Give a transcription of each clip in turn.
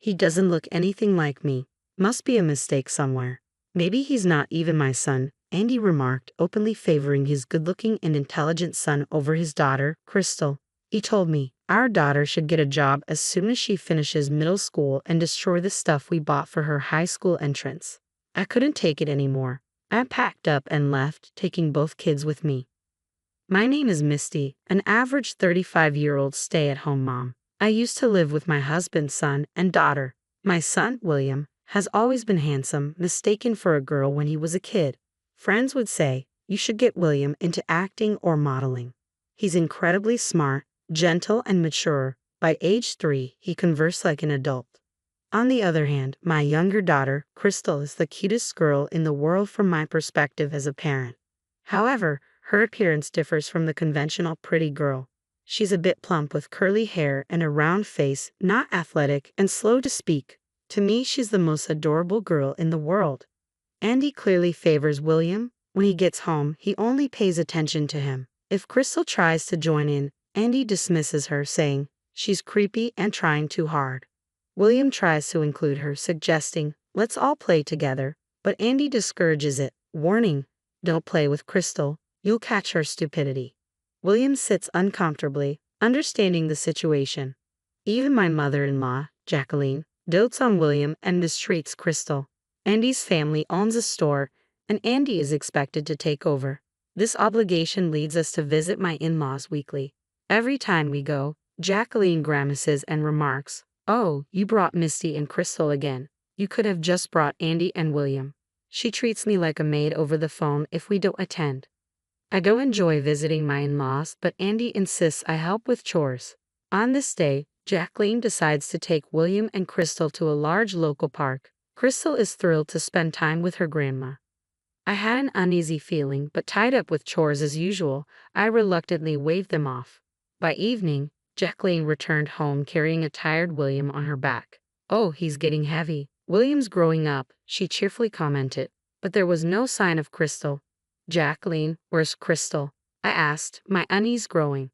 He doesn't look anything like me. Must be a mistake somewhere. Maybe he's not even my son, Andy remarked, openly favoring his good-looking and intelligent son over his daughter, Crystal. He told me, our daughter should get a job as soon as she finishes middle school and destroy the stuff we bought for her high school entrance. I couldn't take it anymore. I packed up and left, taking both kids with me. My name is Misty, an average 35-year-old stay-at-home mom. I used to live with my husband's son and daughter. My son, William, has always been handsome, mistaken for a girl when he was a kid. Friends would say, you should get William into acting or modeling. He's incredibly smart, gentle, and mature. By age 3, he conversed like an adult. On the other hand, my younger daughter, Crystal, is the cutest girl in the world from my perspective as a parent. However, her appearance differs from the conventional pretty girl. She's a bit plump with curly hair and a round face, not athletic, and slow to speak. To me, she's the most adorable girl in the world. Andy clearly favors William. When he gets home, he only pays attention to him. If Crystal tries to join in, Andy dismisses her, saying, she's creepy and trying too hard. William tries to include her, suggesting, let's all play together, but Andy discourages it, warning, don't play with Crystal, you'll catch her stupidity. William sits uncomfortably, understanding the situation. Even my mother-in-law, Jacqueline, dotes on William and mistreats Crystal. Andy's family owns a store, and Andy is expected to take over. This obligation leads us to visit my in-laws weekly. Every time we go, Jacqueline grimaces and remarks, oh, you brought Misty and Crystal again. You could have just brought Andy and William. She treats me like a maid over the phone if we don't attend. I don't enjoy visiting my in-laws, but Andy insists I help with chores. On this day, Jacqueline decides to take William and Crystal to a large local park. Crystal is thrilled to spend time with her grandma. I had an uneasy feeling, but tied up with chores as usual, I reluctantly waved them off. By evening, Jacqueline returned home carrying a tired William on her back. Oh, he's getting heavy. William's growing up, she cheerfully commented, but there was no sign of Crystal. Jacqueline, where's Crystal? I asked, my unease growing.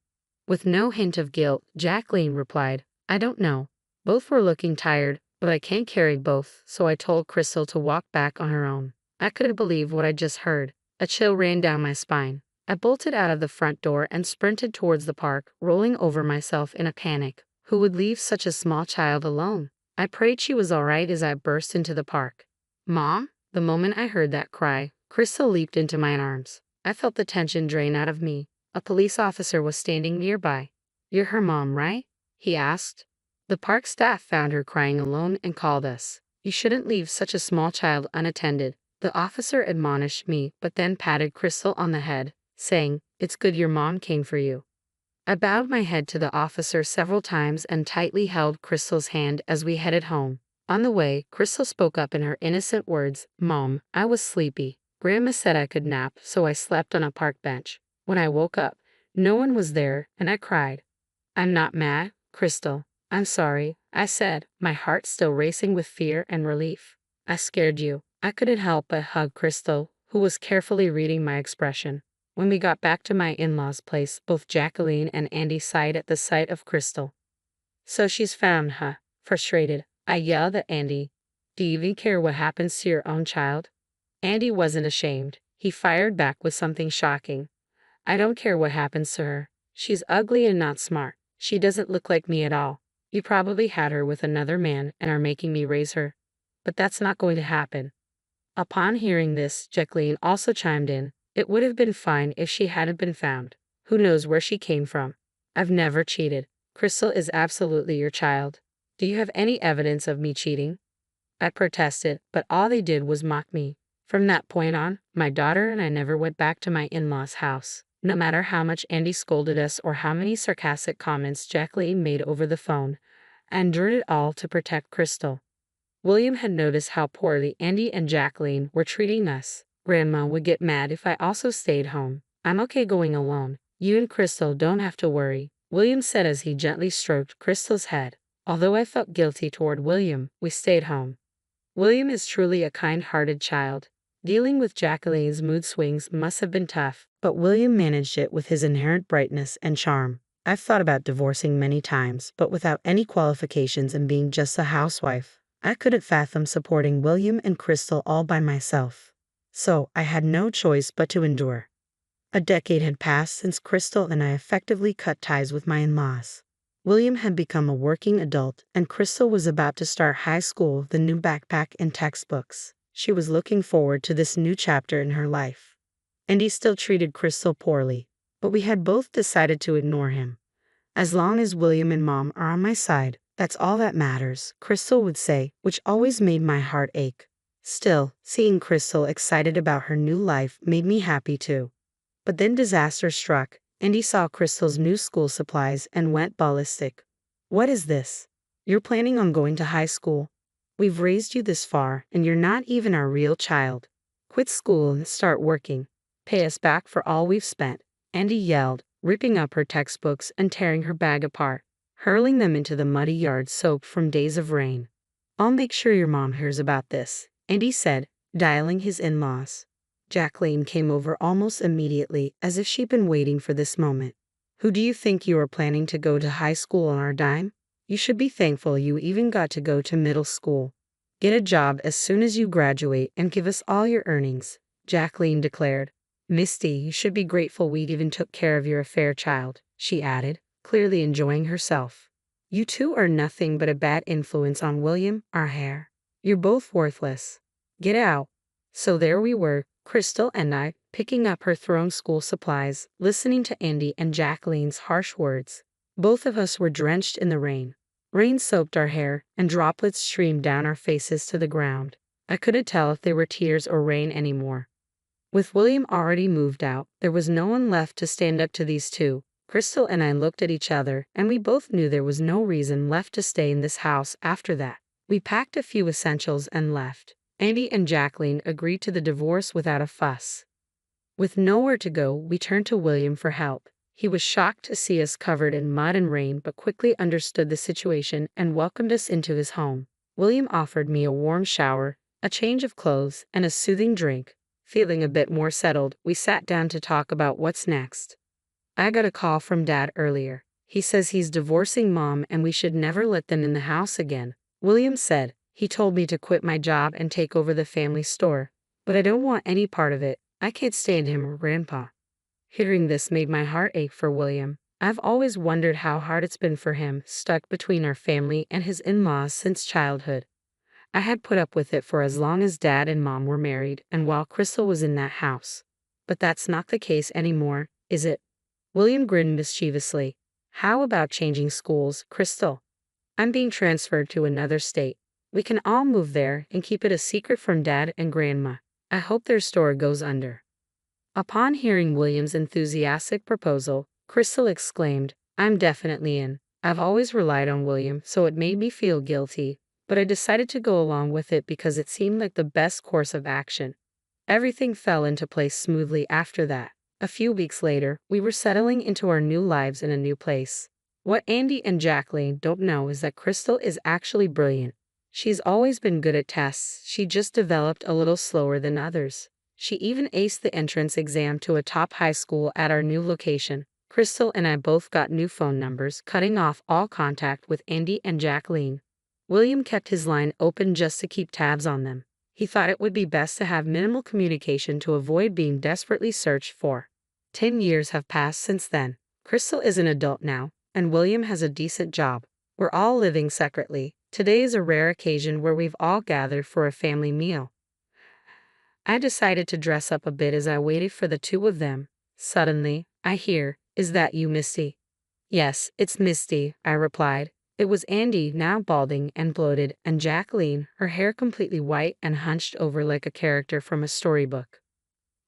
With no hint of guilt, Jacqueline replied, I don't know. Both were looking tired, but I can't carry both, so I told Crystal to walk back on her own. I couldn't believe what I just heard. A chill ran down my spine. I bolted out of the front door and sprinted towards the park, rolling over myself in a panic. Who would leave such a small child alone? I prayed she was all right as I burst into the park. Mom? The moment I heard that cry, Crystal leaped into my arms. I felt the tension drain out of me. A police officer was standing nearby. You're her mom, right? He asked. The park staff found her crying alone and called us. You shouldn't leave such a small child unattended. The officer admonished me, but then patted Crystal on the head, saying, it's good your mom came for you. I bowed my head to the officer several times and tightly held Crystal's hand as we headed home. On the way, Crystal spoke up in her innocent words, Mom, I was sleepy. Grandma said I could nap, so I slept on a park bench. When I woke up, no one was there, and I cried. I'm not mad, Crystal. I'm sorry, I said, my heart still racing with fear and relief. I scared you. I couldn't help but hug Crystal, who was carefully reading my expression. When we got back to my in-laws' place, both Jacqueline and Andy sighed at the sight of Crystal. So she's found, huh? Frustrated, I yelled at Andy. Do you even care what happens to your own child? Andy wasn't ashamed. He fired back with something shocking. I don't care what happens to her. She's ugly and not smart. She doesn't look like me at all. You probably had her with another man and are making me raise her. But that's not going to happen. Upon hearing this, Jacqueline also chimed in. It would have been fine if she hadn't been found. Who knows where she came from? I've never cheated. Crystal is absolutely your child. Do you have any evidence of me cheating? I protested, but all they did was mock me. From that point on, my daughter and I never went back to my in-laws' house. No matter how much Andy scolded us or how many sarcastic comments Jacqueline made over the phone, I endured it all to protect Crystal. William had noticed how poorly Andy and Jacqueline were treating us. Grandma would get mad if I also stayed home. I'm okay going alone. You and Crystal don't have to worry, William said as he gently stroked Crystal's head. Although I felt guilty toward William, we stayed home. William is truly a kind-hearted child. Dealing with Jacqueline's mood swings must have been tough, but William managed it with his inherent brightness and charm. I've thought about divorcing many times, but without any qualifications and being just a housewife, I couldn't fathom supporting William and Crystal all by myself. So, I had no choice but to endure. A decade had passed since Crystal and I effectively cut ties with my in-laws. William had become a working adult, and Crystal was about to start high school with a new backpack and textbooks. She was looking forward to this new chapter in her life. And he still treated Crystal poorly, but we had both decided to ignore him. As long as William and Mom are on my side, that's all that matters, Crystal would say, which always made my heart ache. Still, seeing Crystal excited about her new life made me happy too. But then disaster struck, and he saw Crystal's new school supplies and went ballistic. What is this? You're planning on going to high school? We've raised you this far, and you're not even our real child. Quit school and start working. Pay us back for all we've spent, Andy yelled, ripping up her textbooks and tearing her bag apart, hurling them into the muddy yard soaked from days of rain. I'll make sure your mom hears about this, Andy said, dialing his in-laws. Jacqueline came over almost immediately, as if she'd been waiting for this moment. Who do you think you are planning to go to high school on our dime? You should be thankful you even got to go to middle school. Get a job as soon as you graduate and give us all your earnings, Jacqueline declared. Misty, you should be grateful we even took care of your affair child, she added, clearly enjoying herself. You two are nothing but a bad influence on William, our heir. You're both worthless. Get out. So there we were, Crystal and I, picking up her thrown school supplies, listening to Andy and Jacqueline's harsh words. Both of us were drenched in the rain. Rain soaked our hair, and droplets streamed down our faces to the ground. I couldn't tell if they were tears or rain anymore. With William already moved out, there was no one left to stand up to these two. Crystal and I looked at each other, and we both knew there was no reason left to stay in this house after that. We packed a few essentials and left. Andy and Jacqueline agreed to the divorce without a fuss. With nowhere to go, we turned to William for help. He was shocked to see us covered in mud and rain, but quickly understood the situation and welcomed us into his home. William offered me a warm shower, a change of clothes, and a soothing drink. Feeling a bit more settled, we sat down to talk about what's next. I got a call from Dad earlier. He says he's divorcing Mom and we should never let them in the house again, William said. He told me to quit my job and take over the family store. But I don't want any part of it. I can't stand him or Grandpa. Hearing this made my heart ache for William. I've always wondered how hard it's been for him, stuck between our family and his in-laws since childhood. I had put up with it for as long as Dad and Mom were married and while Crystal was in that house. But that's not the case anymore, is it? William grinned mischievously. How about changing schools, Crystal? I'm being transferred to another state. We can all move there and keep it a secret from Dad and Grandma. I hope their store goes under. Upon hearing William's enthusiastic proposal, Crystal exclaimed, I'm definitely in. I've always relied on William, so it made me feel guilty, but I decided to go along with it because it seemed like the best course of action. Everything fell into place smoothly after that. A few weeks later, we were settling into our new lives in a new place. What Andy and Jacqueline don't know is that Crystal is actually brilliant. She's always been good at tests, she just developed a little slower than others. She even aced the entrance exam to a top high school at our new location. Crystal and I both got new phone numbers, cutting off all contact with Andy and Jacqueline. William kept his line open just to keep tabs on them. He thought it would be best to have minimal communication to avoid being desperately searched for. 10 years have passed since then. Crystal is an adult now, and William has a decent job. We're all living separately. Today is a rare occasion where we've all gathered for a family meal. I decided to dress up a bit as I waited for the two of them. Suddenly, I hear, Is that you, Misty? Yes, it's Misty, I replied. It was Andy, now balding and bloated, and Jacqueline, her hair completely white and hunched over like a character from a storybook.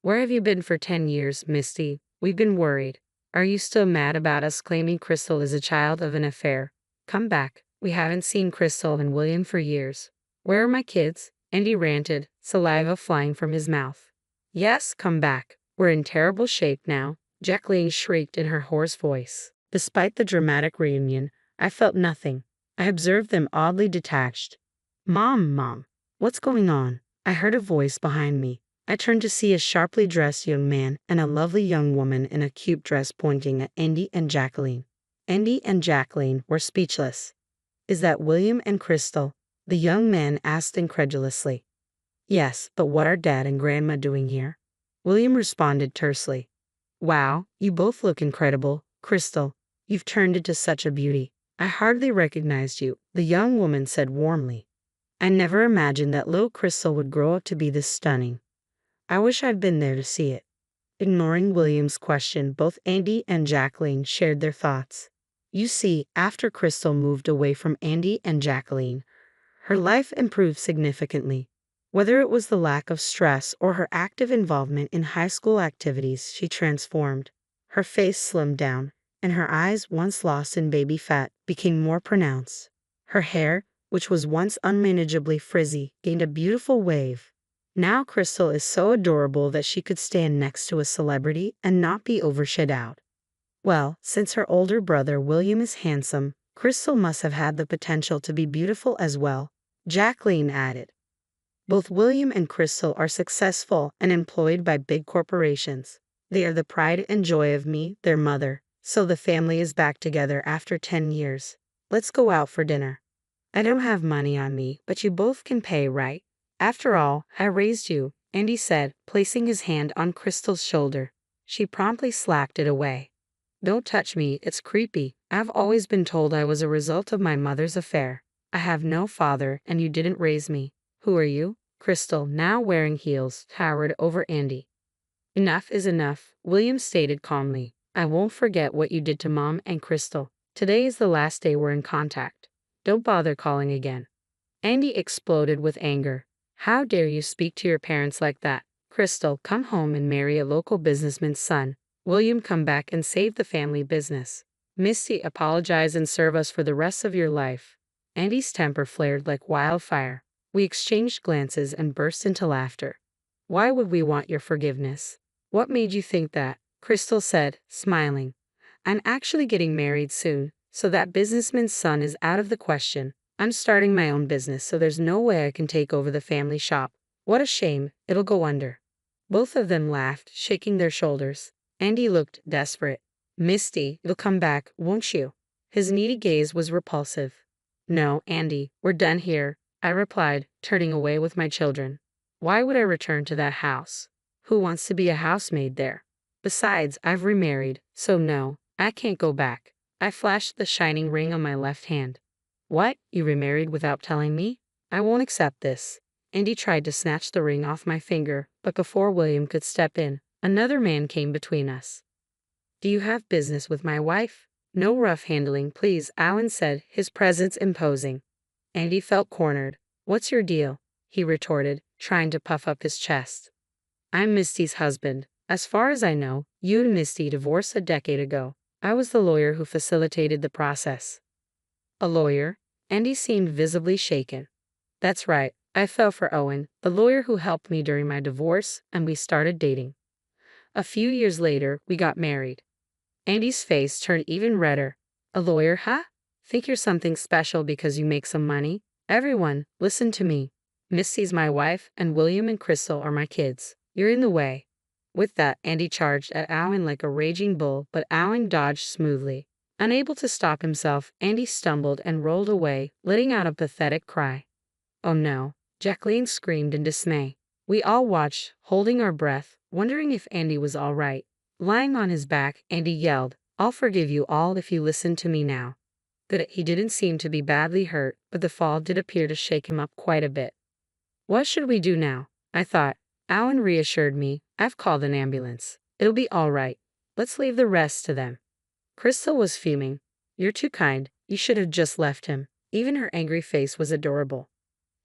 Where have you been for 10 years, Misty? We've been worried. Are you still mad about us claiming Crystal is a child of an affair? Come back. We haven't seen Crystal and William for years. Where are my kids? Andy ranted, saliva flying from his mouth. Yes, come back. We're in terrible shape now, Jacqueline shrieked in her hoarse voice. Despite the dramatic reunion, I felt nothing. I observed them oddly detached. Mom, what's going on? I heard a voice behind me. I turned to see a sharply dressed young man and a lovely young woman in a cute dress pointing at Andy and Jacqueline. Andy and Jacqueline were speechless. Is that William and Crystal? The young man asked incredulously. Yes, but what are Dad and Grandma doing here? William responded tersely. Wow, you both look incredible, Crystal. You've turned into such a beauty. I hardly recognized you, the young woman said warmly. I never imagined that little Crystal would grow up to be this stunning. I wish I'd been there to see it. Ignoring William's question, both Andy and Jacqueline shared their thoughts. You see, after Crystal moved away from Andy and Jacqueline, her life improved significantly. Whether it was the lack of stress or her active involvement in high school activities, she transformed. Her face slimmed down, and her eyes, once lost in baby fat, became more pronounced. Her hair, which was once unmanageably frizzy, gained a beautiful wave. Now Crystal is so adorable that she could stand next to a celebrity and not be overshadowed. Well, since her older brother William is handsome, Crystal must have had the potential to be beautiful as well, Jacqueline added. Both William and Crystal are successful and employed by big corporations. They are the pride and joy of me, their mother, so the family is back together after 10 years. Let's go out for dinner. I don't have money on me, but you both can pay, right? After all, I raised you, Andy said, placing his hand on Crystal's shoulder. She promptly slacked it away. Don't touch me, it's creepy. I've always been told I was a result of my mother's affair. I have no father, and you didn't raise me. Who are you? Crystal, now wearing heels, towered over Andy. Enough is enough, William stated calmly. I won't forget what you did to Mom and Crystal. Today is the last day we're in contact. Don't bother calling again. Andy exploded with anger. How dare you speak to your parents like that? Crystal, come home and marry a local businessman's son. William, come back and save the family business. Misty, apologize and serve us for the rest of your life. Andy's temper flared like wildfire. We exchanged glances and burst into laughter. Why would we want your forgiveness? What made you think that? Crystal said, smiling. I'm actually getting married soon, so that businessman's son is out of the question. I'm starting my own business, so there's no way I can take over the family shop. What a shame, it'll go under. Both of them laughed, shaking their shoulders. Andy looked desperate. Misty, you'll come back, won't you? His needy gaze was repulsive. No, Andy, we're done here, I replied, turning away with my children. Why would I return to that house? Who wants to be a housemaid there? Besides, I've remarried, so no, I can't go back. I flashed the shining ring on my left hand. What? You remarried without telling me? I won't accept this. Andy tried to snatch the ring off my finger, but before William could step in, another man came between us. Do you have business with my wife? No rough handling, please, Alan said, his presence imposing. Andy felt cornered. What's your deal? He retorted, trying to puff up his chest. I'm Misty's husband. As far as I know, you and Misty divorced a decade ago. I was the lawyer who facilitated the process. A lawyer? Andy seemed visibly shaken. That's right, I fell for Owen, the lawyer who helped me during my divorce, and we started dating. A few years later, we got married. Andy's face turned even redder. A lawyer, huh? Think you're something special because you make some money? Everyone, listen to me. Misty's my wife, and William and Crystal are my kids. You're in the way. With that, Andy charged at Owen like a raging bull, but Owen dodged smoothly. Unable to stop himself, Andy stumbled and rolled away, letting out a pathetic cry. Oh no, Jacqueline screamed in dismay. We all watched, holding our breath, wondering if Andy was all right. Lying on his back, Andy yelled, I'll forgive you all if you listen to me now. Good, he didn't seem to be badly hurt, but the fall did appear to shake him up quite a bit. What should we do now? I thought. Owen reassured me, I've called an ambulance. It'll be all right. Let's leave the rest to them. Crystal was fuming. You're too kind. You should have just left him. Even her angry face was adorable.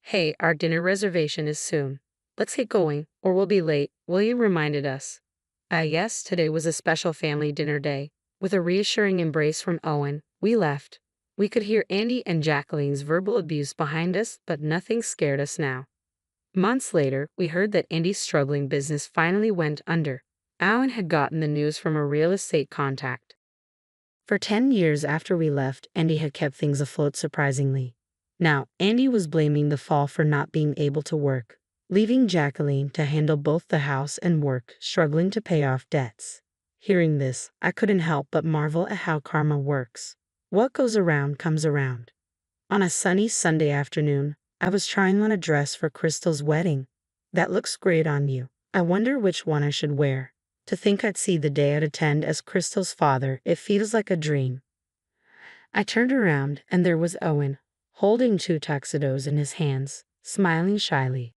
Hey, our dinner reservation is soon. Let's get going, or we'll be late, William reminded us. Yes, today was a special family dinner day. With a reassuring embrace from Owen, we left. We could hear Andy and Jacqueline's verbal abuse behind us, but nothing scared us now. Months later, we heard that Andy's struggling business finally went under. Owen had gotten the news from a real estate contact. For 10 years after we left, Andy had kept things afloat surprisingly. Now, Andy was blaming the fall for not being able to work, leaving Jacqueline to handle both the house and work, struggling to pay off debts. Hearing this, I couldn't help but marvel at how karma works. What goes around comes around. On a sunny Sunday afternoon, I was trying on a dress for Crystal's wedding. That looks great on you. I wonder which one I should wear. To think I'd see the day I'd attend as Crystal's father, it feels like a dream. I turned around and there was Owen, holding two tuxedos in his hands, smiling shyly.